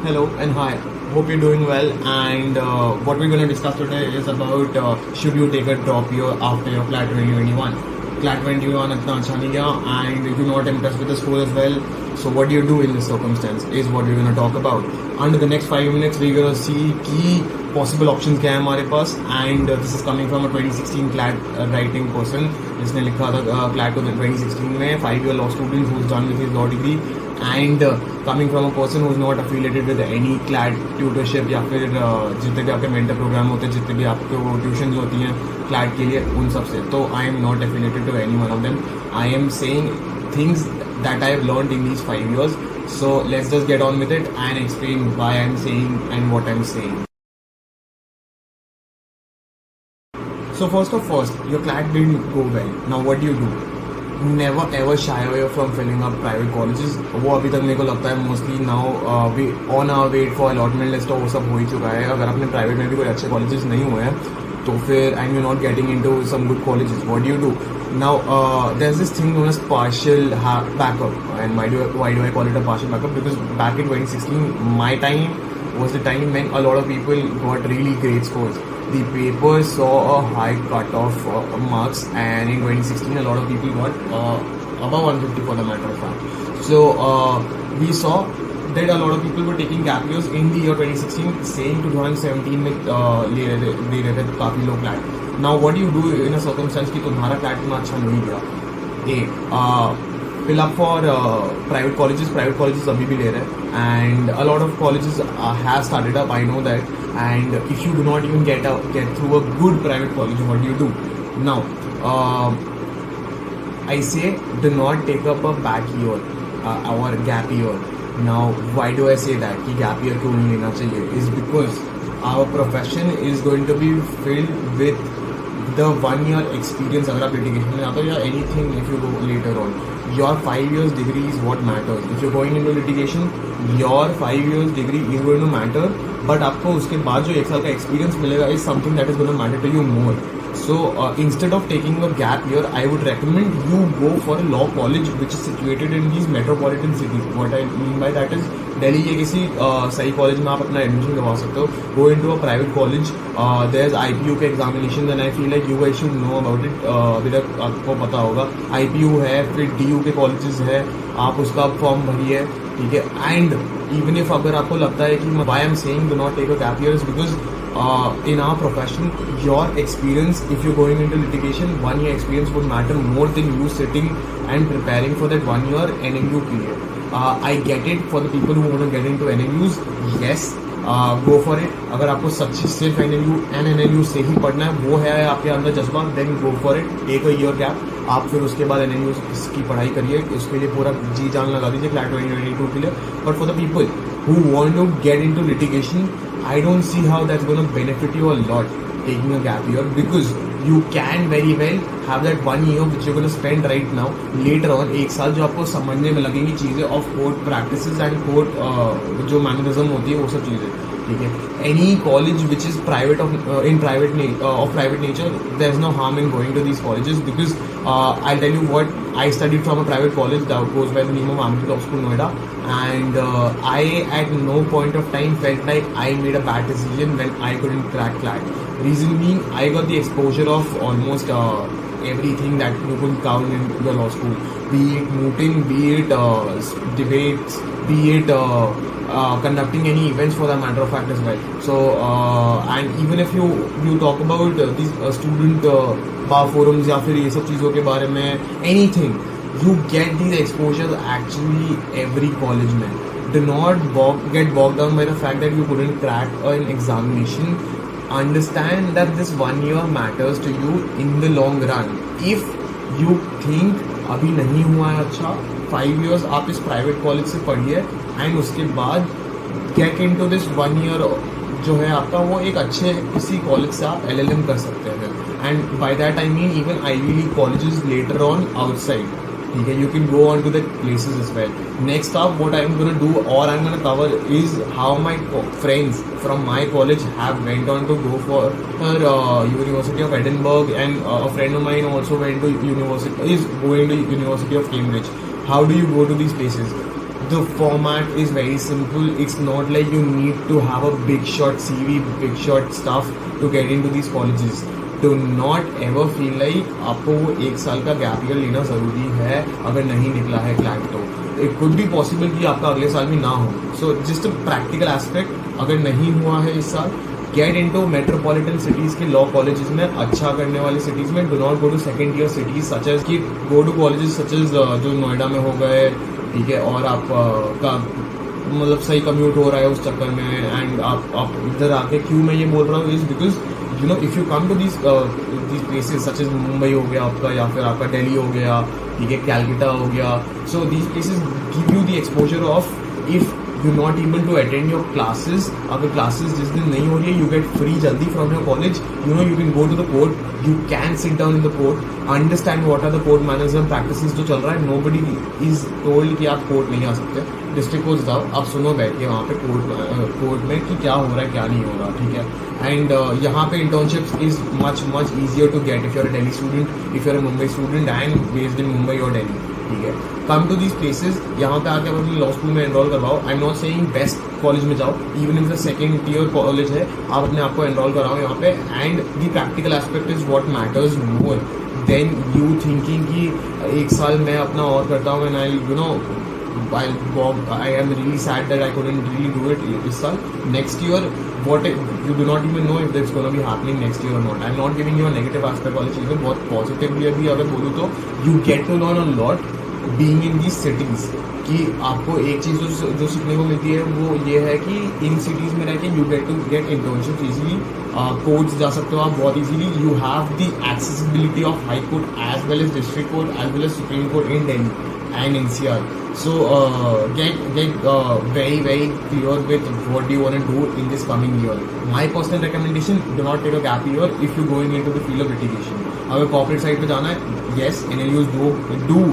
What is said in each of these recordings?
Hello and hi. Hope you're doing well. And what we're going to discuss today is about should you take a drop year after your CLAT 2021. CLAT 2021 इतना अच्छा नहीं गया and you're not impressed with the score as well. So what do you do in this circumstance is what we're going to talk about. Under the next 5 minutes, we're going to see key possible options क्या है हमारे पास. And this is coming from a 2016 CLAT writing person जिसने लिखा था CLAT 2016 में 5-year law student who's done with his law degree. And coming from a person who's not affiliated with any CLAT tutorship या फिर जितने भी आपके mentor program होते हैं, जितने भी आपको tuitions होती हैं CLAT के लिए, उन सब से. तो I am not affiliated to any one of them. I am saying things that I have learned in these 5 years. So let's just get on with it and explain why I'm saying and what I'm saying. So first of all, your CLAT didn't go well. Now what do? Never ever shy away from filling up private colleges. वो अभी तक मेरे को लगता है mostly now we on our wait for allotment list, तो वो सब हो ही चुका है. अगर आपने प्राइवेट में भी कोई अच्छे कॉलेजेस नहीं हुए हैं तो फिर and you're not getting into some good colleges, what do? Now there's this thing known as partial backup. And why do I call it a partial backup? Because back in 2016 my time was the time when a lot of people got really great scores. The papers saw a high cut-off marks, and in 2016 a lot of people got above 150 for the matter of fact. So we saw that a lot of people were taking gap years in the year 2016, saying 2017 में ले रहे थे काफ़ी लोग CLAT. Now what do you do in a circumstance कि तुम्हारा CLAT इतना अच्छा नहीं गया? Fill up for private colleges अभी भी ले रहे हैं, and a lot of colleges have started up, I know that. And if you do not even get through a good private college, what do? Now I say do not take up a back year or gap year. Now why do I say that कि gap year क्यों नहीं लेना चाहिए? Is because our profession is going to be filled with the 1 year experience. अगर आप litigation में जाते हो या anything, if you go later on, your 5 years degree is what matters. If you're going into litigation, your 5 years degree is going to matter, but आपको उसके बाद जो 1 साल का experience मिलेगा is something that is going to matter to you more. So instead of taking a gap year, I would recommend you go for a law college which is situated in these metropolitan cities. What I mean by that is Delhi के किसी सही college में आप अपना admission करवा सकते हो. Go into a private college. There is IPU के examination and I feel like you guys should know about it. अभी तक आपको पता होगा IPU है, फिर DU के कॉलेजेस है, आप उसका फॉर्म भरिए, ठीक है. एंड इवन इफ अगर आपको लगता है कि why I am saying do not take a gap year is because in our profession, your experience, if you're going into litigation, 1 year experience would matter more than you sitting and preparing for that 1 year NMU period. I get it for the people who want to get into NMUs. Yes, go for it. अगर आपको सच्ची सिर्फ NMU से ही पढ़ना है, वो है आपके अंदर जज्बा, then go for it. Take a year gap. आप फिर उसके बाद NMU की पढ़ाई करिए, उसके लिए पूरा जी जान लगा दीजिए CLAT 2022 के लिए. But for the people who want to get into litigation, I don't see how that's going to benefit you a lot taking a gap year, because you can very well have that 1 year which you're going to spend right now. Later on, 1 साल जो आपको समझने में लगेंगी चीज़ें of court practices and court जो mannerism होती है वो सब चीज़ें, ठीक है. Any college which is private of private nature, there's no harm in going to these colleges, because I'll tell you what, I studied from a private college that goes by the name of Amity Top School, Noida, and I at no point of time felt like I made a bad decision when I couldn't crack CLAT. Reason being, I got the exposure of almost everything that you could count in the law school, be it mooting, be it debates, be it conducting any events for that matter of fact as well. So and even if you talk about these student bar forums या फिर ये सब चीज़ों के बारे में, anything, you get these exposures actually every college में. Do not get bogged down by the fact that you couldn't crack an examination. Understand that this 1 year matters to you in the long run. If you think अभी नहीं हुआ है अच्छा, 5 years आप इस private college से पढ़िए and उसके बाद गेट इनटू दिस 1 year जो है आपका, वो एक अच्छे किसी कॉलेज से आप LLM कर सकते हैं. And by that I mean even Ivy League colleges later on outside, ठीक है. You can go on to the places as well. Next up, what I'm going to do or I'm going to cover is how my friends from my college have went on to go for University of Edinburgh, and a friend of mine also went to is going to University of Cambridge. How do you go to these places? The format is very simple. It's not like you need to have a big shot CV, big shot stuff to get into these colleges. Do not ever feel like आपको वो एक साल का gap year लेना ज़रूरी है अगर नहीं निकला है क्लैट तो. It could be possible कि आपका अगले साल भी ना हो. So just a practical aspect, अगर नहीं हुआ है इस साल, get into metropolitan cities के law colleges में, अच्छा करने वाले cities में. Do not go to second tier cities such as कि go to colleges such as जो नोएडा में हो गए, ठीक है, और आप का मतलब सही कम्यूट हो रहा है उस चक्कर में, एंड आप इधर आके क्यों मैं ये बोल रहा हूँ is because you know if you come to these places such as Mumbai हो गया आपका, या फिर आपका दिल्ली हो गया, ठीक है, कैलकाटा हो गया. So these places give you the exposure of if you not able to attend your classes. अगर क्लासेस जिस दिन नहीं हो रही है, यू गेट फ्री जल्दी from your college. You know you can go to the court, you can sit down in the court, understand what are the court management practices जो चल रहा है. नोबडी इज टोल्ड कि आप court नहीं आ सकते. District court जाओ, आप सुनो बैठ के वहाँ पे कोर्ट में कि क्या हो रहा है क्या नहीं हो रहा, ठीक है. एंड यहाँ पे internships is much easier to get if you're a Delhi student, if you're a Mumbai student and based in Mumbai और दिल्ली, ठीक है. कम टू दीज प्लेसेस, यहाँ पे आके अपनी लॉ स्कूल में एनरोल करवाओ. I am not saying best college में जाओ, even if the second year college है, आप अपने आप को एनरोल कराओ यहाँ पे. And the practical aspect is what matters more than you thinking कि एक साल मैं अपना और करता हूँ and I you know I am really sad that I couldn't really do it this year. Next year, what you do not even know if it's going to be happening next year or not. I'm not giving you a negative aspect वाली चीज़ें, बहुत positive भी अभी अगर बोलूँ तो you get to learn a lot being in these cities. कि आपको एक चीज़ जो सीखने को मिलती है वो ये है कि इन सिटीज़ में रह के you get to get internship easily. Courts जा सकते हो आप बहुत easily. You have the accessibility of high court as well as district court as well as supreme court in Delhi and NCR. So get very clear with what do you want to do in this coming year. My personal recommendation: do not take a gap year if you're going into the field of litigation. अगर corporate side पे जाना है, yes, NLUs do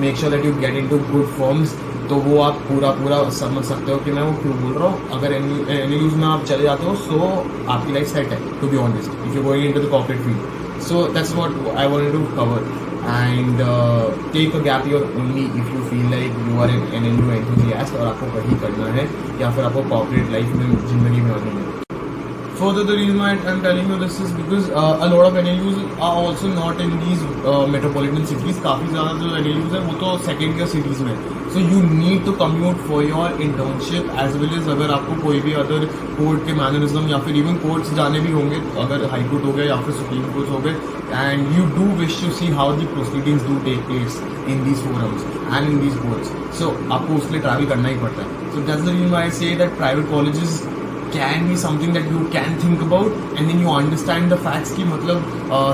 make sure that you get into good firms. तो वो आप पूरा समझ सकते हो कि मैं वो क्यों बोल रहा हूँ. अगर NLUs में आप चले जाते हो, so आपकी लाइफ सेट है. To be honest, if you're going into the corporate field, so that's what I wanted to cover. And take a gap year only if you feel like you are an NLU enthusiast और आपको वही करना है या फिर आपको corporate life में जिंदगी में आनी है. Further, the reason why I'm telling you this is because a lot of NLUs are also not in these metropolitan cities. काफ़ी ज़्यादा जो NLUs है वो तो second tier cities में. So you need to commute for your internship as well as अगर आपको कोई भी अदर कोर्ट के मैनरिज्म या फिर इवन कोर्ट्स जाने भी होंगे, अगर हाई कोर्ट हो गए या फिर सुप्रीम कोर्ट हो गए, and you do wish to see how the proceedings do take place in these forums and in these courts. So आपको उसके लिए ट्रैवल करना ही पड़ता है. So that's the reason why I say that private colleges can be something that you can think about, and then you understand the facts कि मतलब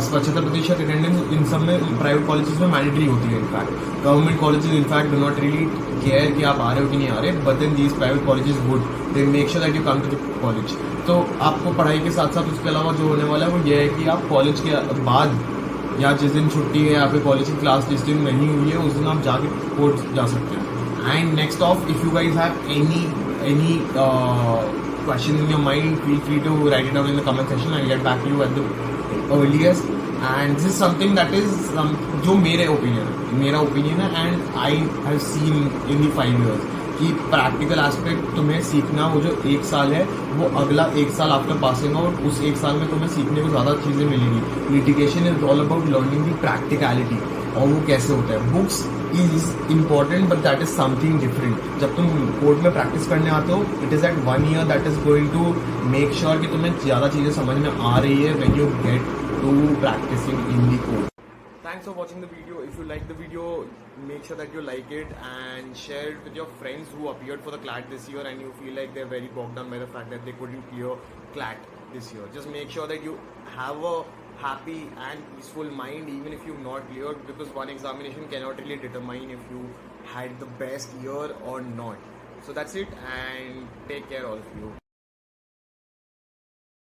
स्वच्छता प्रतिशत अटेंडेंस इन सब में प्राइवेट कॉलेजेस में मैंडेटरी होती है. In fact government colleges in fact do not really care कि आप आ रहे हो कि नहीं आ रहे, but then these private colleges would they make sure that you come to the college. तो आपको पढ़ाई के साथ साथ उसके अलावा जो होने वाला है वो ये है कि आप कॉलेज के बाद या जिस दिन छुट्टी है या फिर कॉलेज की क्लास जिस दिन नहीं हुई है उस दिन आप जाके कोर्ट जा सकते हैं. And next of, if you guys have any question in your mind, feel free to write it down in the comment section. I'll get back to you at the earliest. And this is something that is जो मेरा opinion है and I have seen in the 5 years कि practical aspect तुम्हें सीखना, वो जो एक साल है वो अगला एक साल आफ्टर पासिंग आउट, उस एक साल में तुम्हें सीखने को ज़्यादा चीज़ें मिलेंगी. Litigation is all about learning the practicality और वो कैसे होता है. Books is important but that is something different. जब तुम कोर्ट में प्रैक्टिस करने आते हो, it is at 1 year that is going to make sure कि तुम्हें ज़्यादा चीज़ें समझ में आ रही है when you get to practicing in the court. Thanks for watching the video. If you like the video, make sure that you like it and share it with your friends who appeared for the CLAT this year and you feel like they're very bogged down by the fact that they couldn't clear CLAT this year. Just make sure that you have a happy and peaceful mind even if you've not cleared, because one examination cannot really determine if you had the best year or not. So that's it, and take care all of you.